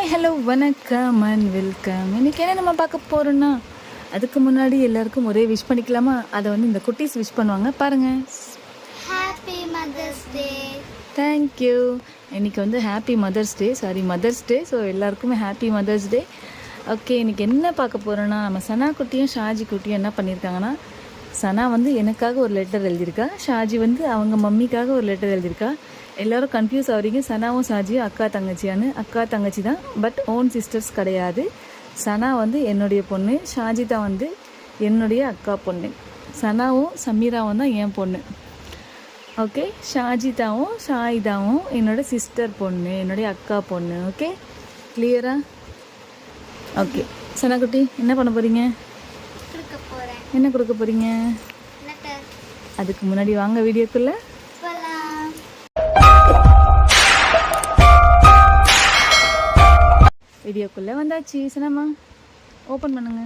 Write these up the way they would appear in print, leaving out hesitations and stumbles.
Hi hello வணக்கம் and welcome. இன்றைக்கி என்ன நம்ம பார்க்க போகிறோன்னா, அதுக்கு முன்னாடி எல்லாருக்கும் ஒரே விஷ் பண்ணிக்கலாமா? அதை வந்து இந்த குட்டீஸ் விஷ் பண்ணுவாங்க பாருங்கள். ஹாப்பி மதர்ஸ் டே. தேங்க்யூ. இன்றைக்கி வந்து ஹாப்பி மதர்ஸ் டே. ஸோ எல்லாருக்குமே ஹாப்பி மதர்ஸ் டே. ஓகே, இன்றைக்கி என்ன பார்க்க போகிறோன்னா, நம்ம சனா குட்டியும் ஷாஜி குட்டியும் என்ன பண்ணியிருக்காங்கன்னா, சனா வந்து எனக்காக ஒரு லெட்டர் எழுதியிருக்கா, ஷாஜி வந்து அவங்க மம்மிக்காக ஒரு லெட்டர் எழுதியிருக்கா. எல்லோரும் கன்ஃபியூஸ் ஆகிறீங்க, சனாவும் ஷாஜியும் அக்கா தங்கச்சியான்னு. அக்கா தங்கச்சி தான், பட் ஓன் சிஸ்டர்ஸ் கிடையாது. சனா வந்து என்னுடைய பொண்ணு, ஷாஜிதா வந்து என்னுடைய அக்கா பொண்ணு. சனாவும் சமீராவும் தான் என் பொண்ணு. ஓகே, ஷாஜிதாவும் ஷாயிதாவும் என்னோடய சிஸ்டர் பொண்ணு, என்னுடைய அக்கா பொண்ணு. ஓகே, கிளியரா? ஓகே, சனாக்குட்டி என்ன பண்ண போகிறீங்க? என்ன கொடுக்க போகிறீங்க? அதுக்கு முன்னாடி வாங்க வீடியோக்குள்ளே. வீடியோக்குள்ளே வந்தாச்சு. சனம்மா ஓப்பன் பண்ணுங்க.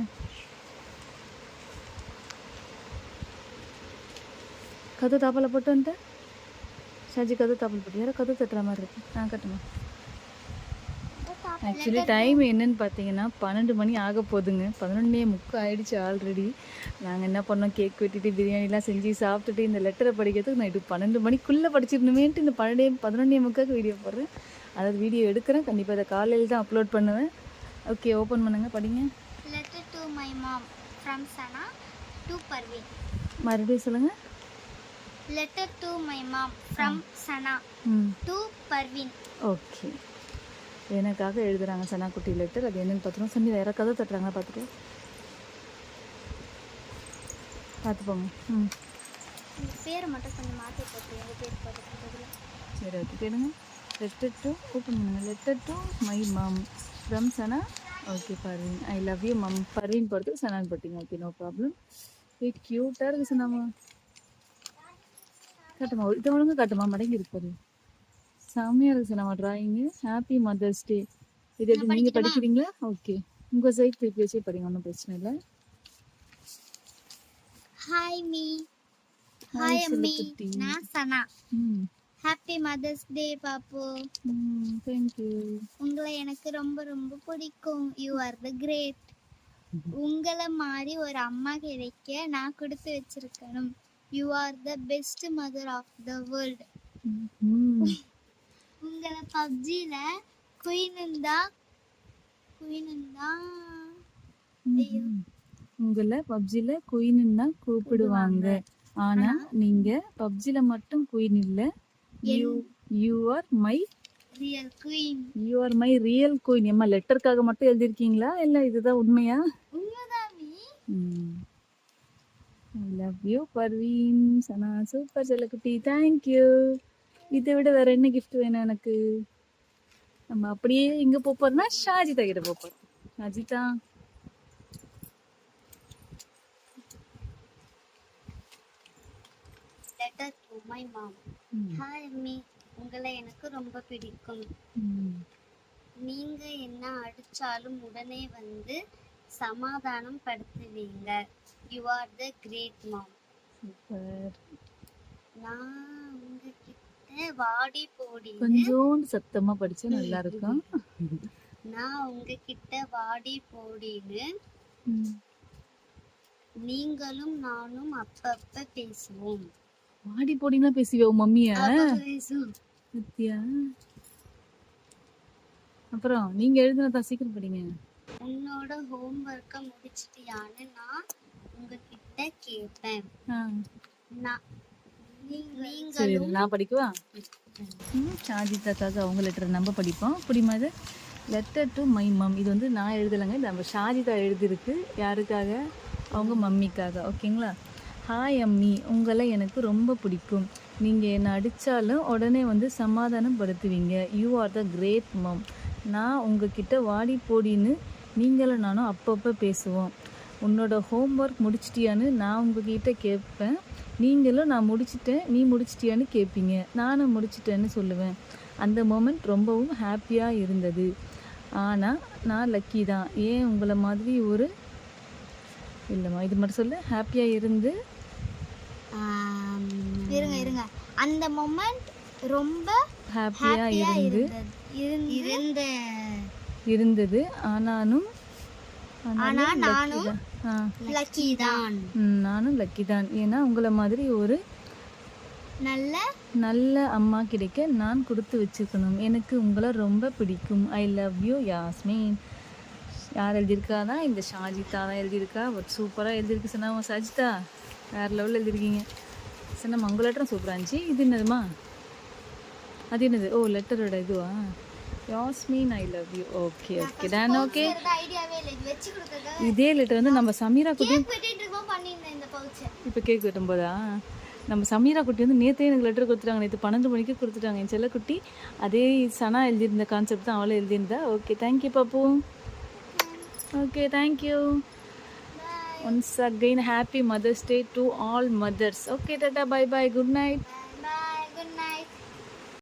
கது தாப்பால் போட்டு வந்துட்டேன். ஷாஜி கது தாப்பால் போட்டு யாரோ கது தட்டுற மாதிரி இருக்கு. கட்டுமா. ஆக்சுவலி டைம் என்னன்னு பார்த்தீங்கன்னா 12 மணி ஆக போகுதுங்க. 11:45 ஆகிடுச்சு ஆல்ரெடி. நாங்கள் என்ன பண்ணோம், கேக் வெட்டிட்டு பிரியாணிலாம் செஞ்சு சாப்பிட்டுட்டு இந்த லெட்டரை படிக்கிறதுக்கு நைட்டு 12 மணிக்குள்ளே படிச்சிடணுமேன்ட்டு இந்த 11:45 வீடியோ போடுறேன். அதாவது வீடியோ எடுக்கிறேன். கண்டிப்பாக அதை காலையில் தான் அப்லோட் பண்ணுவேன். ஓகே, ஓப்பன் பண்ணுங்கள், படிங்க. Letter to my mom from Sana to Parveen. மறுபடியும் சொல்லுங்கள். Letter to my mom from Sana to Parveen. Okay, எனக்காக எழுதுகிறாங்க சனா குட்டி லெட்டர். அது என்னென்னு பார்த்துருவோம். சமீரா யாரோ கதை தட்டுறாங்க, பார்த்துப்போங்க. பேரை மட்டும் கொஞ்சம் மாற்றி போட்டு எங்கள் பேர் போட்டு. சரி, ஓகே, கேளுங்க. லெட்டர் டு ஓப்பன் பண்ணுங்க. Letter to my mom from Sana. Okay, Parveen. I love you mum. Parveen போகிறதுக்கு சனான்னு போட்டிங்க. Okay, no problem. க்யூட்டாக இருக்குது சனாமா. காட்டுமா, இதை ஒழுங்கு காட்டுமா, மடங்கி இருப்பது செம்மையாக இருக்குது சனாமா ட்ராயிங்கு. ஹாப்பி மதர்ஸ் டே. இது எப்படி நீங்கள் படிக்கிறீங்களா? ஓகே, உங்கள் சைட் திருப்பி வச்சே படிங்க, ஒன்றும் பிரச்சனை இல்லை. Hi me. ஹாய் அம்மி, நான் சனா. ஹாப்பி மதர்ஸ் டே பாப்பு. தேங்க்யூ. உங்களை எனக்கு ரொம்ப ரொம்ப பிடிக்கும். You are the great. உங்களை மாதிரி ஒரு அம்மா கிடைக்க நான் கொடுத்து வச்சிருக்கணும். You are the best mother of the world. உங்களை பப்ஜில உங்களை பப்ஜில குயின்னு தான் கூப்பிடுவாங்க. ஆனா நீங்க பப்ஜில மட்டும் குயின் இல்ல. You are my real queen. You are my real queen. ஏமா லெட்டருக்காக மட்டும் எழுதிருக்கீங்களா இல்ல இதுதான் உண்மையா? உண்மைதாமி. I love you Parveen. Sana super செல்லக்குட்டி. Thank you. இதை விட வேற என்ன gift வேணும் எனக்கு? நம்ம அப்படியே இங்க போறோம்னா ஷாஜிதா கிட்ட போறோம். Shajitha Letter to my mom. Hi அம்மி, உங்களை எனக்கு ரொம்ப பிடிக்கும். நீங்க என்ன அடிச்சாலும் உடனே வந்து சமாதானம் படுத்துவீங்க. You are the great mom. Super. நான் உங்ககிட்ட வாடி போடி. கொஞ்சம் சத்தமா படிச்சா நல்லா இருக்கும். நான் உங்ககிட்ட வாடி போடின்னு நீங்களும் நானும் அப்பப்ப பேசுவோம். வாடி போடினா பேசுவே மம்மியா? சத்தியா? அப்புறம் நீங்க எழுதுனதா சீக்கிரம் படிங்க. உன்னோட ஹோம்வொர்க்க முடிச்சிட்டியான்னு நான் உங்ககிட்ட கேட்பேன். நீங்களும் நான் படிக்கவா? ஷாஜிதாக்காக அவங்க லெட்டர் நம்ம படிப்போம். புரியுமா? இது லெட்டர் டு மை மம். இது வந்து நான் எழுதலைங்க, நம்ம ஷாஜிதா எழுதிருக்கு. யாருக்காக? அவங்க மம்மிக்காக. ஓகேங்களா? ஹாய் அம்மி, உங்களை எனக்கு ரொம்ப பிடிக்கும். நீங்கள் என்னை அடித்தாலும் உடனே வந்து சமாதானம் படுத்துவீங்க. யூ ஆர் த கிரேட் மம். நான் உங்ககிட்ட வாடி போடின்னு நீங்களும் நானும் அப்பப்போ பேசுவோம். உன்னோட ஹோம்ஒர்க் முடிச்சிட்டியான்னு நான் உங்ககிட்ட கேட்பேன். நீங்களும் நான் முடிச்சிட்டேன் நீ முடிச்சிட்டியான்னு கேட்பீங்க. நானும் முடிச்சிட்டேன்னு சொல்லுவேன். அந்த மொமெண்ட் ரொம்பவும் ஹாப்பியாக இருந்தது. ஆனால் நான் லக்கி தான். ஏன் உங்களை மாதிரி ஒரு இல்லைம்மா, இது மட்டும் சொல்லு. ஹாப்பியாக இருந்து இருங்க அந்த மொமெண்ட் ரொம்ப ஹாப்பியாக இருந்து இருந்தது. ஆனாலும் நானும் ஆ லக்கி தான். நானும் லக்கி தான். ஏன்னா உங்களை மாதிரி ஒரு நல்ல அம்மா கிடைக்க நான் கொடுத்து வச்சுக்கணும். எனக்கு உங்களை ரொம்ப பிடிக்கும். ஐ லவ் யூ யாஸ்மின். யார் எழுதியிருக்கானா? இந்த ஷாஜிதா தான் எழுதியிருக்கா. பட் சூப்பராக எழுதியிருக்கு சொன்னா. சஜிதா வேறு லெவலில் எழுதியிருக்கீங்க சொன்னா. உங்கள் லெட்டரும் சூப்பராக இருந்துச்சு. இது என்னதுமா? அது என்னது? ஓ லெட்டரோட இதுவா? யாஸ்மின் ஐ love you. Okay okay done. Okay இதே லெட்டர் வந்து நம்ம சமீரா குட்டியும் இப்போ கேக் வெட்டும்போதா நம்ம சமீரா குட்டி வந்து நேற்றே எனக்கு லெட்டர் கொடுத்துட்டாங்க. நேற்று 12 மணிக்கு கொடுத்துட்டாங்க என் செல்லக்குட்டி. அதே சனா எழுதியிருந்த கான்செப்ட் தான் அவளும் எழுதியிருந்தா. ஓகே தேங்க்யூ பாப்பு. Okay thank you. Once again happy mother's day to all mothers. Okay டாடா பை பை குட் நைட்.